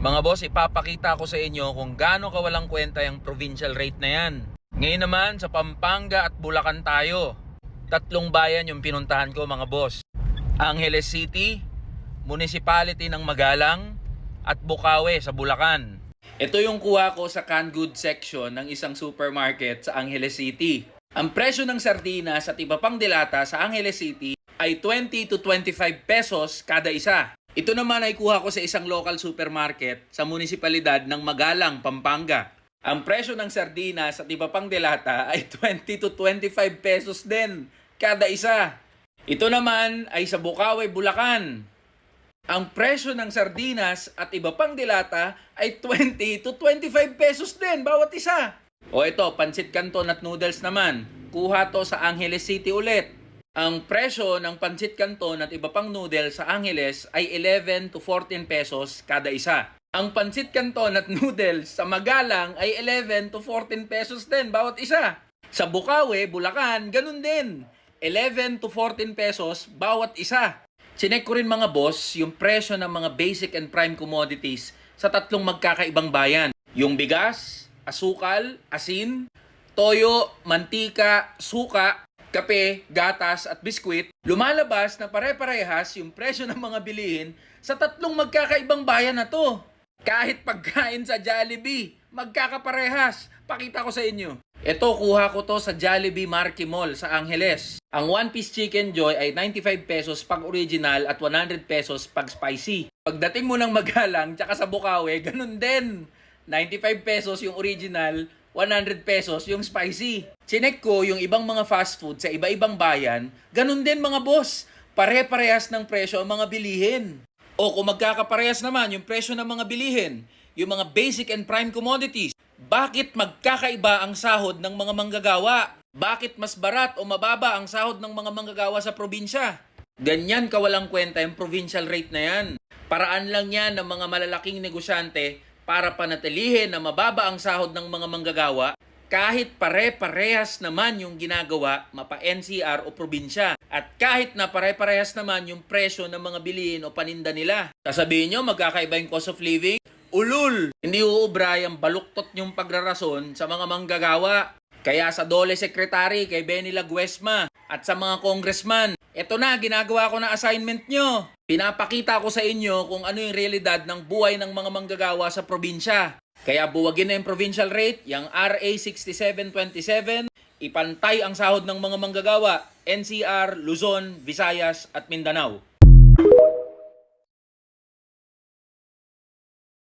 Mga boss, ipapakita ko sa inyo kung gaano kawalang kwenta yung provincial rate na yan. Ngayon naman, sa Pampanga at Bulacan tayo. Tatlong bayan yung pinuntahan ko mga boss. Angeles City, Municipality ng Magalang, at Bukawi sa Bulacan. Ito yung kuha ko sa canned goods section ng isang supermarket sa Angeles City. Ang presyo ng sardinas at iba pang dilata sa Angeles City ay 20 to 25 pesos kada isa. Ito naman ay kuha ko sa isang local supermarket sa munisipalidad ng Magalang, Pampanga. Ang presyo ng sardinas at iba pang dilata ay 20 to 25 pesos din kada isa. Ito naman ay sa Bukawi, Bulacan. Ang presyo ng sardinas at iba pang dilata ay 20 to 25 pesos din bawat isa. O ito, pancit canton at noodles naman. Kuha to sa Angeles City ulit. Ang presyo ng pancit canton at iba pang noodles sa Angeles ay 11 to 14 pesos kada isa. Ang pancit canton at noodles sa Magalang ay 11 to 14 pesos din bawat isa. Sa Bukawi, Bulacan, ganun din. 11 to 14 pesos bawat isa. Sinek ko rin mga boss yung presyo ng mga basic and prime commodities sa tatlong magkakaibang bayan. Yung bigas, asukal, asin, toyo, mantika, suka, kape, gatas at biskwit, lumalabas na pare-parehas yung presyo ng mga bilihin sa tatlong magkakaibang bayan na to. Kahit pagkain sa Jollibee, magkakaparehas. Pakita ko sa inyo. Ito, kuha ko to sa Jollibee Marquee Mall sa Angeles. Ang 1-piece Chicken Joy ay 95 pesos pag original at 100 pesos pag spicy. Pagdating mo ng Magalang tsaka sa Bukawi, ganun din. 95 pesos yung original, 100 pesos yung spicy. Sinek ko yung ibang mga fast food sa iba-ibang bayan, ganun din mga boss. Pare-parehas ng presyo ang mga bilihin. O kung magkakaparehas naman yung presyo ng mga bilihin, yung mga basic and prime commodities, bakit magkakaiba ang sahod ng mga manggagawa? Bakit mas barat o mababa ang sahod ng mga manggagawa sa probinsya? Ganyan kawalang kwenta yung provincial rate na yan. Paraan lang yan ng mga malalaking negosyante para panatilihin na mababa ang sahod ng mga manggagawa kahit pare-parehas naman yung ginagawa mapa-NCR o probinsya at kahit na pare-parehas naman yung presyo ng mga bilihin o paninda nila. Sasabihin nyo magkakaiba yung cost of living? Ulul! Hindi uubra yung baluktot yung pagrarason sa mga manggagawa. Kaya sa Dole Secretary kay Benny Laguesma at sa mga congressman, eto na, ginagawa ko na assignment nyo. Pinapakita ko sa inyo kung ano yung realidad ng buhay ng mga manggagawa sa probinsya. Kaya buwagin na yung provincial rate, yung RA 6727, ipantay ang sahod ng mga manggagawa, NCR, Luzon, Visayas at Mindanao.